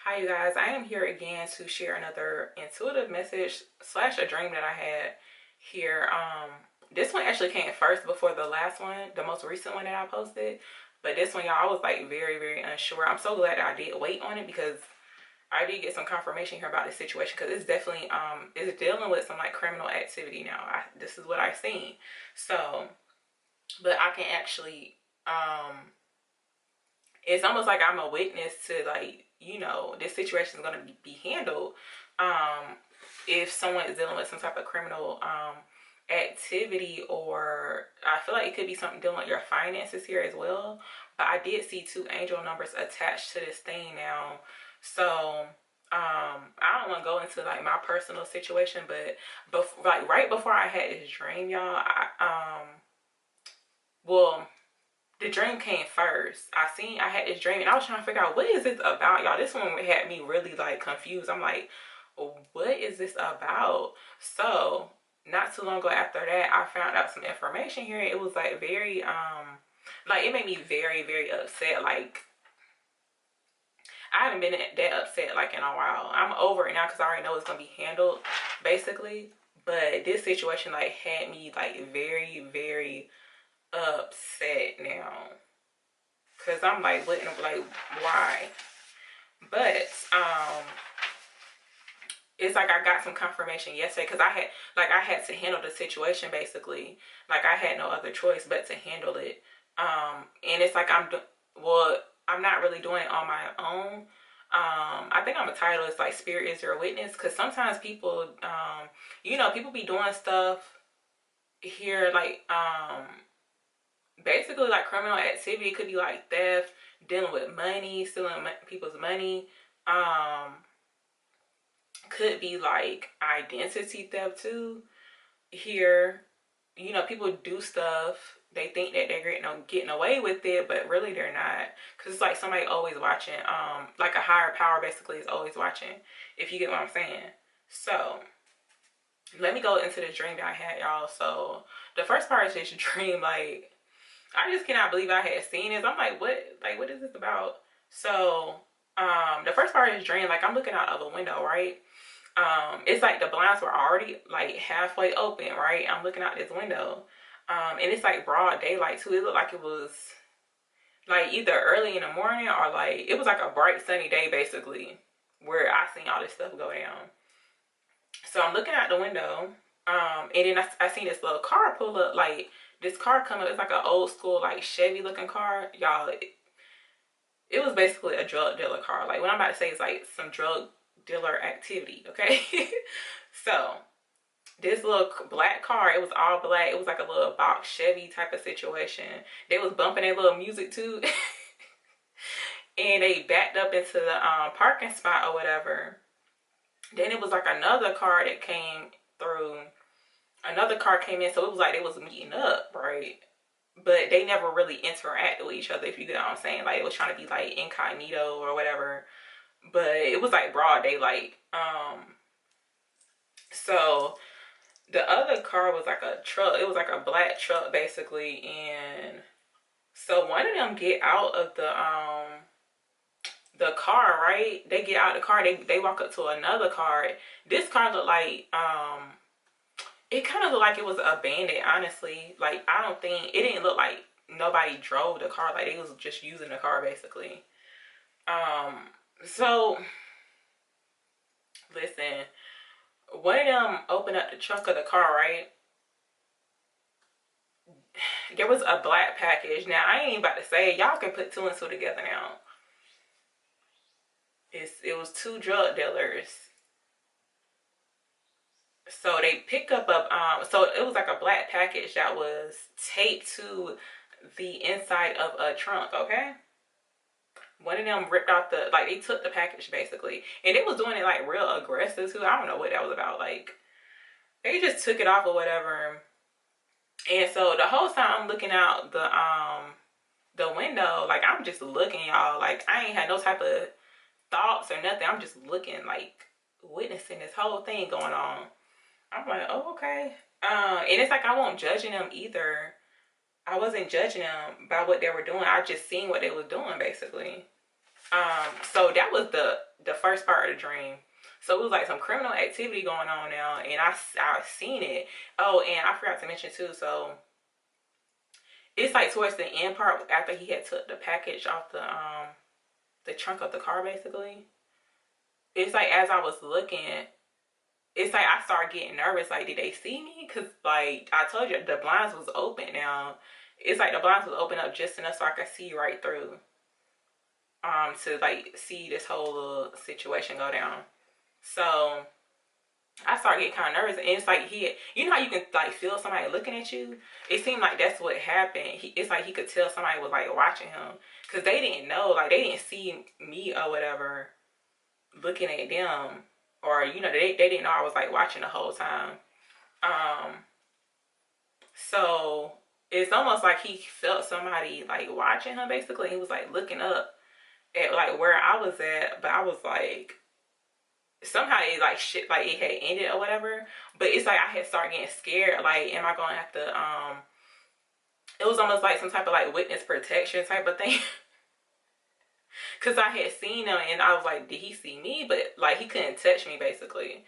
Hi you guys, I am here again to share another intuitive message slash a dream that I had here. This one actually came first before the last one, the most recent one that I posted. But this one, y'all, I was like very unsure. I'm so glad that I did wait on it because I did get some confirmation here about this situation, because it's definitely it's dealing with some like criminal activity now. This is what I've seen. So, but I can actually it's almost like I'm a witness to, like, you know, this situation is going to be handled if someone is dealing with some type of criminal activity, or I feel like it could be something dealing with your finances here as well. But I did see two angel numbers attached to this thing now. So I don't want to go into like my personal situation, but like right before I had this dream, y'all, well, the dream came first. I had this dream and I was trying to figure out, what is this about, y'all? This one had me really like confused. I'm like, what is this about? So not too long ago after that, I found out some information here. It was like very like, it made me very upset. Like, I haven't been that upset like in a while. I'm over it now because I already know it's gonna be handled basically. But this situation like had me like very upset now, because I'm like, what, like, why? But it's like I got some confirmation yesterday, because I had to handle the situation basically. Like, I had no other choice but to handle it. And it's like I'm not really doing it on my own. I think I'm a title. It's like spirit is your witness, because sometimes people you know, people be doing stuff here, like basically like criminal activity. It could be like theft, dealing with money, stealing people's money. Could be like identity theft too. Here, you know, people do stuff. They think that they're getting away with it, but really they're not. Cause it's like somebody always watching. Like a higher power basically is always watching. If you get what I'm saying. So let me go into the dream that I had, y'all. So the first part is this dream, like, I just cannot believe I had seen this. I'm like, what is this about? So, the first part of this dream, like, I'm looking out of a window, right? It's like the blinds were already like halfway open, right? I'm looking out this window. And it's like broad daylight too. It looked like it was like either early in the morning, or like it was like a bright sunny day basically, where I seen all this stuff go down. So I'm looking out the window, and then I seen this little car pull up. Like, this car come up. It's like an old school like Chevy looking car, y'all. It was basically a drug dealer car. Like, what I'm about to say is like some drug dealer activity, okay? So this little black car, it was all black. It was like a little box Chevy type of situation. They was bumping their little music too. And they backed up into the parking spot or whatever. Then it was like another car that came through. Another car came in, so it was like they was meeting up, right? But they never really interacted with each other, if you get what I'm saying. Like, it was trying to be like incognito or whatever, but it was like broad daylight. So the other car was like a truck. It was like a black truck basically. And so one of them get out of the car, right? They get out of the car, they walk up to another car. This car looked like it kind of looked like it was abandoned, honestly. Like, I don't think, it didn't look like nobody drove the car. Like, they was just using the car basically. So listen, one of them opened up the trunk of the car, right? There was a black package. Now, I ain't about to say, y'all can put two and two together now. It was two drug dealers. So they pick up so it was like a black package that was taped to the inside of a trunk, okay? One of them ripped out like, they took the package basically, and they was doing it like real aggressive too. I don't know what that was about. Like, they just took it off or whatever. And so the whole time I'm looking out the window, like, I'm just looking, y'all. Like, I ain't had no type of thoughts or nothing. I'm just looking, like, witnessing this whole thing going on. I'm like, oh, okay. And it's like, I wasn't judging them either. I wasn't judging them by what they were doing. I just seen what they was doing basically. So that was the first part of the dream. So it was like some criminal activity going on now, and I seen it. Oh, and I forgot to mention too. So it's like towards the end part after he had took the package off the trunk of the car, basically. It's like as I was looking, it's like I started getting nervous. Like, did they see me? Because like I told you, the blinds was open now. It's like the blinds was open up just enough so I could see right through. To like see this whole little situation go down. So I started getting kind of nervous, and it's like you know how you can like feel somebody looking at you. It seemed like that's what happened. It's like he could tell somebody was like watching him, because they didn't know, like they didn't see me or whatever looking at them, or you know they didn't know I was like watching the whole time. Um, so it's almost like he felt somebody like watching him basically. He was like looking up at like where I was at, but I was like somehow it like shit like it had ended or whatever. But it's like I had started getting scared. Like, am I gonna have to it was almost like some type of like witness protection type of thing. Cause I had seen him and I was like, did he see me? But like he couldn't touch me basically.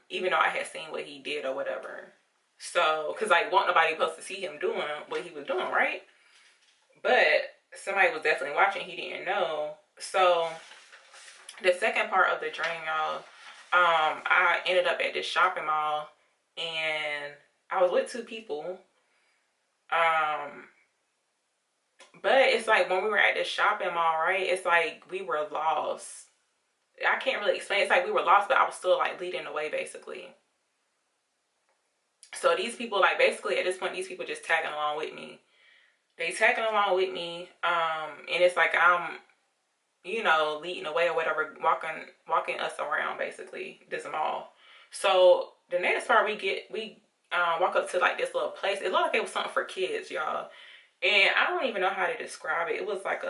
Even though I had seen what he did or whatever. So, cause like wasn't nobody supposed to see him doing what he was doing, right? But somebody was definitely watching. He didn't know. So the second part of the dream, y'all, I ended up at this shopping mall and I was with two people. But it's like when we were at this shopping mall, right? It's like we were lost. I can't really explain. It's like we were lost, but I was still like leading the way basically. So these people, like basically at this point, these people just tagging along with me. They tagging along with me, and it's like I'm, you know, leading the way or whatever, walking us around basically this mall. So the next part we walk up to like this little place. It looked like it was something for kids, y'all. And I don't even know how to describe it. It was like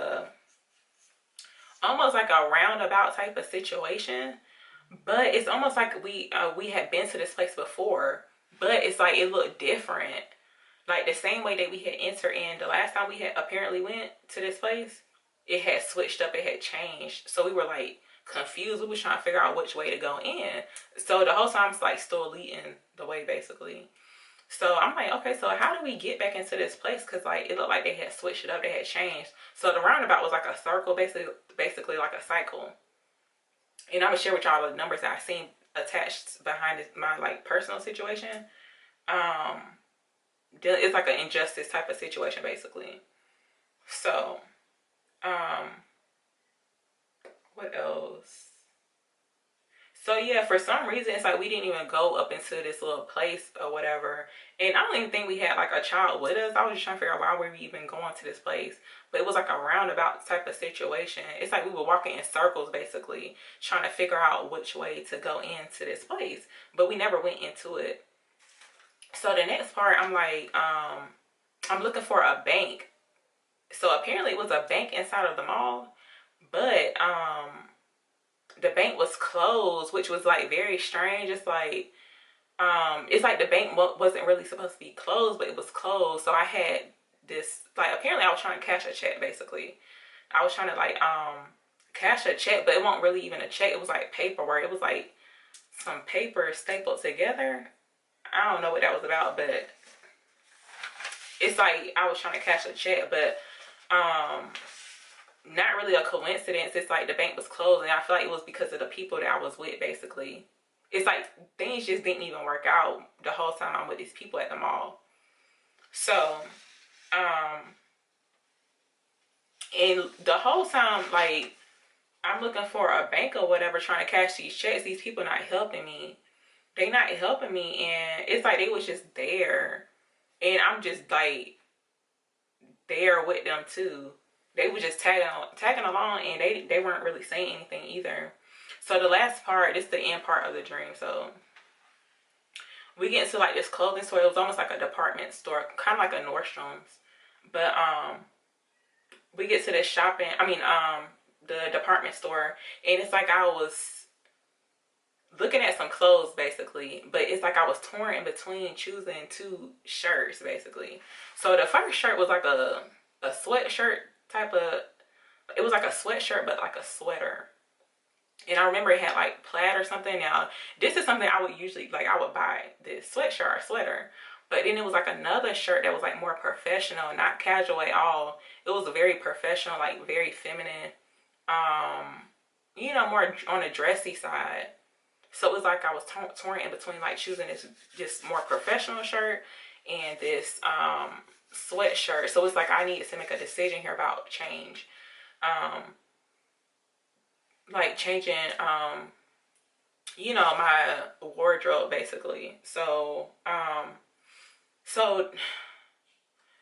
almost like a roundabout type of situation, but it's almost like we had been to this place before, but it's like it looked different. Like the same way that we had entered in the last time we had apparently went to this place, it had switched up, it had changed. So we were like confused. We were trying to figure out which way to go in. So the whole time it's like still leading the way basically. So I'm like, okay, so how do we get back into this place? Because like it looked like they had switched it up, they had changed. So the roundabout was like a circle, basically like a cycle. And I'm gonna share with y'all the numbers that I seen attached behind my like personal situation. It's like an injustice type of situation basically. So what else? So yeah, for some reason it's like we didn't even go up into this little place or whatever. And I don't even think we had like a child with us. I was just trying to figure out why we were even going to this place. But it was like a roundabout type of situation. It's like we were walking in circles basically, trying to figure out which way to go into this place. But we never went into it. So the next part, I'm like, I'm looking for a bank. So apparently it was a bank inside of the mall. But the bank was closed, which was like very strange. It's like the bank wasn't really supposed to be closed, but it was closed. So I had this, like, apparently I was trying to cash a check basically. I was trying to like cash a check, but it wasn't really even a check. It was like paperwork. It was like some paper stapled together. I don't know what that was about, but it's like I was trying to cash a check, but not really a coincidence. It's like the bank was closed, and I feel like it was because of the people that I was with basically. It's like things just didn't even work out the whole time I'm with these people at the mall. So and the whole time like I'm looking for a bank or whatever, trying to cash these checks, these people not helping me. They not helping me, and it's like they was just there, and I'm just like there with them too. They were just tagging along, and they weren't really saying anything either. So the last part, this is the end part of the dream. So we get into like this clothing store. It was almost like a department store, kind of like a Nordstrom's. But we get to this the department store, and it's like I was looking at some clothes basically, but it's like I was torn in between choosing two shirts basically. So the first shirt was like a sweatshirt type of, it was like a sweatshirt but like a sweater. And I remember it had like plaid or something. Now, this is something I would usually, like, I would buy this sweatshirt or sweater. But then it was like another shirt that was like more professional, not casual at all. It was a very professional, like very feminine, more on the dressy side. So it was like I was torn in between like choosing this just more professional shirt and this sweatshirt. So it's like I needed to make a decision here about change. Like changing my wardrobe basically. So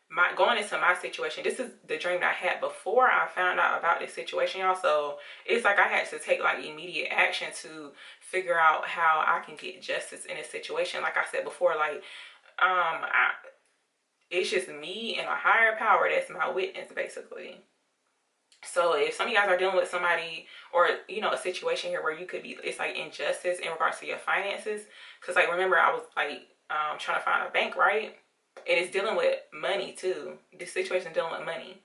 my going into my situation, this is the dream that I had before I found out about this situation, y'all. So it's like I had to take like immediate action to figure out how I can get justice in this situation. Like I said before, like it's just me and a higher power that's my witness basically. So if some of you guys are dealing with somebody or, a situation here where you could be, it's like injustice in regards to your finances. Cause like, remember I was like, trying to find a bank, right? And it's dealing with money too. This situation is dealing with money.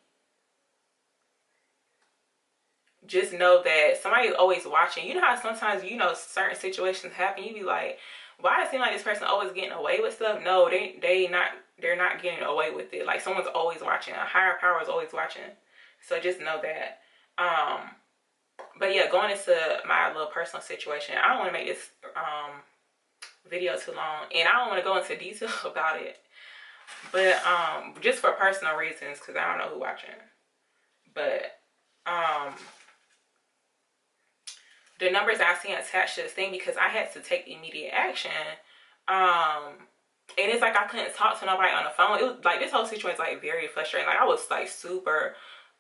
Just know that somebody's always watching. You know how sometimes, certain situations happen. You be like, why does it seem like this person always getting away with stuff? No, they're not getting away with it. Like someone's always watching. A higher power is always watching. So just know that. But yeah, going into my little personal situation, I don't want to make this video too long, and I don't want to go into detail about it. But just for personal reasons, because I don't know who's watching. But the numbers I see attached to this thing, because I had to take immediate action. And it's like I couldn't talk to nobody on the phone. It was like this whole situation was like very frustrating. Like I was like super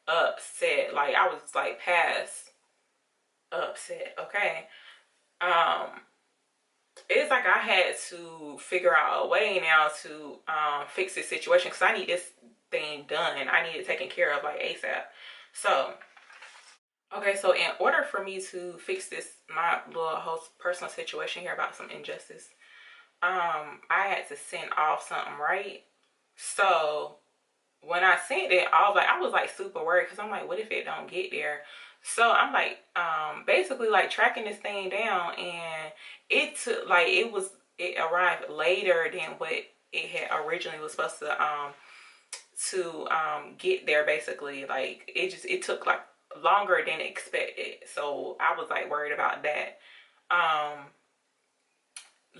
upset. Like I was like past upset. Okay. It's like I had to figure out a way now to fix this situation, because I need this thing done. I need it taken care of like ASAP. So okay, so in order for me to fix this, my little whole personal situation here about some injustice, I had to send off something, right? So when I sent it, I was like super worried, because I'm like, what if it don't get there? So I'm like, basically like tracking this thing down, and it took like it arrived later than what it had originally was supposed to get there. Basically, like it took like longer than expected. So I was like worried about that.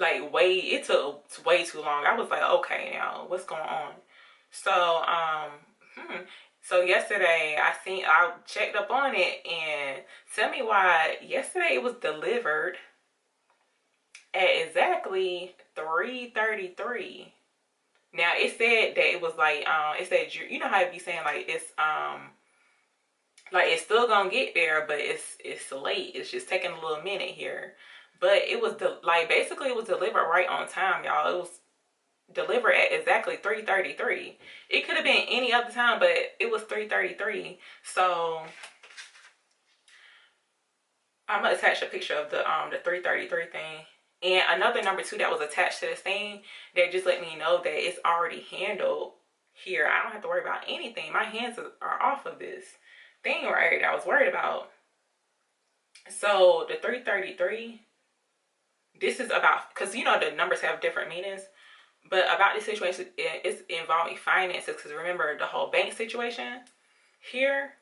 It took way too long. I was like, okay, now what's going on? So so yesterday I checked up on it, and tell me why yesterday it was delivered at exactly 3:33. Now it said that it was like it said, you know how it be saying like it's still gonna get there, but it's late. It's just taking a little minute here. But it was basically it was delivered right on time, y'all. It was delivered at exactly 3:33. It could have been any other time, but it was 3:33. So I'm gonna attach a picture of the 3:33 thing, and another number too that was attached to this thing that just let me know that it's already handled here. I don't have to worry about anything. My hands are off of this thing right that I was worried about. So the 3:33, this is about, because the numbers have different meanings. But about this situation, it's involving finances, because remember the whole bank situation here.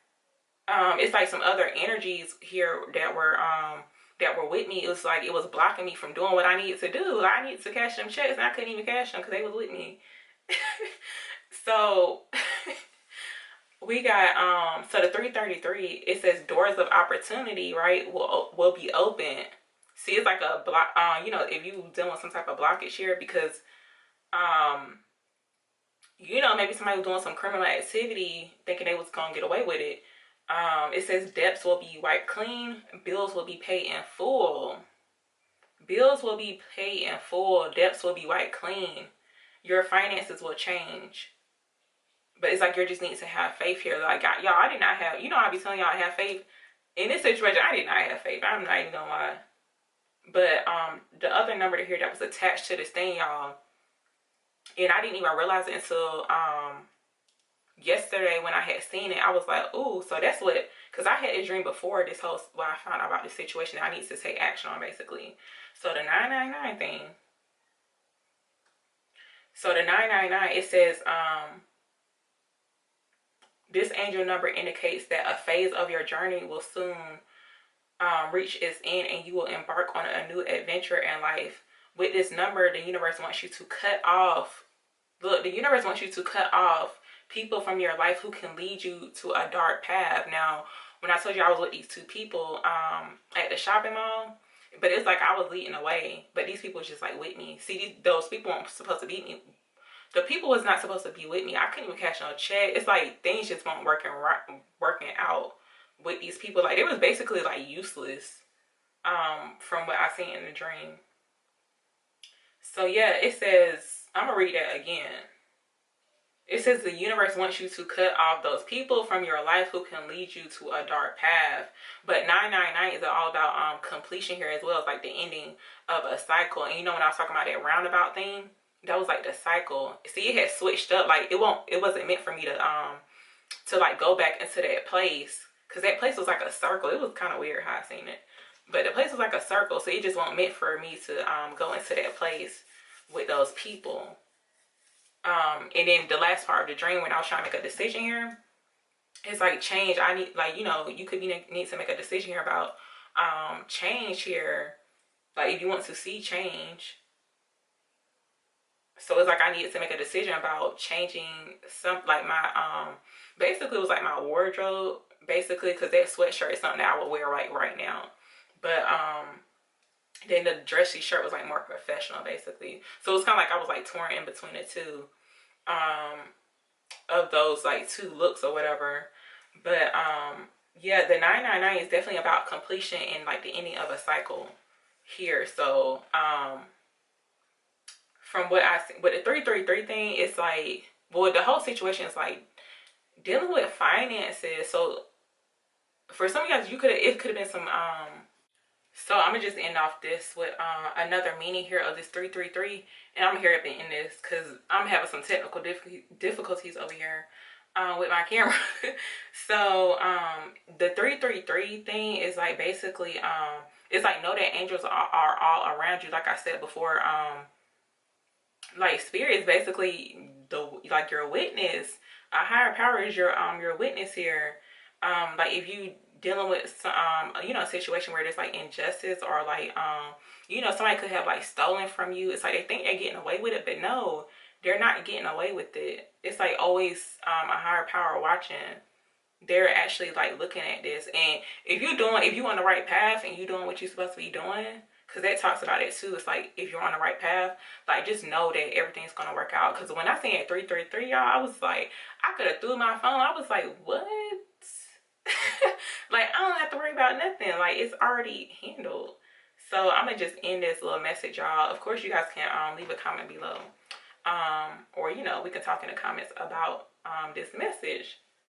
It's like some other energies here that were with me. It was like it was blocking me from doing what I needed to do. I needed to cash them checks, and I couldn't even cash them because they was with me. So we got so the 3:33. It says doors of opportunity, right? Will be open. See, it's like a block. If you dealing with some type of blockage here, because maybe somebody was doing some criminal activity thinking they was gonna get away with it. It says debts will be wiped clean, bills will be paid in full. Bills will be paid in full, debts will be wiped clean. Your finances will change. But it's like you just need to have faith here. Like, y'all, I did not have, I be telling y'all I have faith. In this situation, I did not have faith. I'm not even gonna lie. But the other number here that was attached to this thing, y'all, and I didn't even realize it until yesterday when I had seen it, I was like, ooh, so that's what, because I had a dream before this whole, well, I found out about this situation that I need to take action on, basically. So the 999 thing. So the 999, it says, this angel number indicates that a phase of your journey will soon reach its end and you will embark on a new adventure in life. With this number, the universe wants you to cut off, look, the universe wants you to cut off people from your life who can lead you to a dark path. Now, when I told you I was with these two people at the shopping mall, but it's like I was leading away, but these people was just like with me. See, those people weren't supposed to be me. The people was not supposed to be with me. I couldn't even cash no check. It's like things just weren't working out with these people. Like, it was basically like useless from what I seen in the dream. So yeah, it says, I'm gonna read that again. It says the universe wants you to cut off those people from your life who can lead you to a dark path. But 999 is all about completion here as well. It's like the ending of a cycle. And you know, when I was talking about that roundabout thing, that was like the cycle. See, it had switched up. Like, it wasn't meant for me to like go back into that place, because that place was like a circle. It was kind of weird how I seen it, but the place was like a circle, so it just wasn't meant for me to go into that place with those people. And then the last part of the dream, when I was trying to make a decision here, it's like change. I need, like, you know, you could need to make a decision here about change here, like if you want to see change. So it's like I needed to make a decision about changing some, like my basically it was like my wardrobe, basically, because that sweatshirt is something that I would wear right now. But then the dressy shirt was like more professional, basically. So it's kind of like I was like torn in between the two of those like two looks or whatever. But yeah, the 999 is definitely about completion and like the ending of a cycle here. So from what I see with the 333 thing, it's like, well, the whole situation is like dealing with finances. So for some of you guys, it could have been some so I'm gonna just end off this with another meaning here of this 333, and I'm gonna hurry up and end this because I'm having some technical difficulties over here with my camera. So the 333 thing is like basically it's like, know that angels are all around you. Like I said before, like spirit is basically like your witness. A higher power is your witness here. Like if you dealing with some, you know, a situation where there's like injustice, or like you know, somebody could have like stolen from you. It's like they think they're getting away with it, but no, they're not getting away with it. It's like always a higher power watching. They're actually like looking at this, and if you on the right path and you doing what you're supposed to be doing, because that talks about it too. It's like if you're on the right path, like just know that everything's gonna work out. Because when I seen 333, y'all, I was like, I could have threw my phone. I was like, what? Like, I don't have to worry about nothing. Like, it's already handled. So I'm gonna just end this little message, y'all. Of course, you guys can leave a comment below, or you know, we can talk in the comments about this message.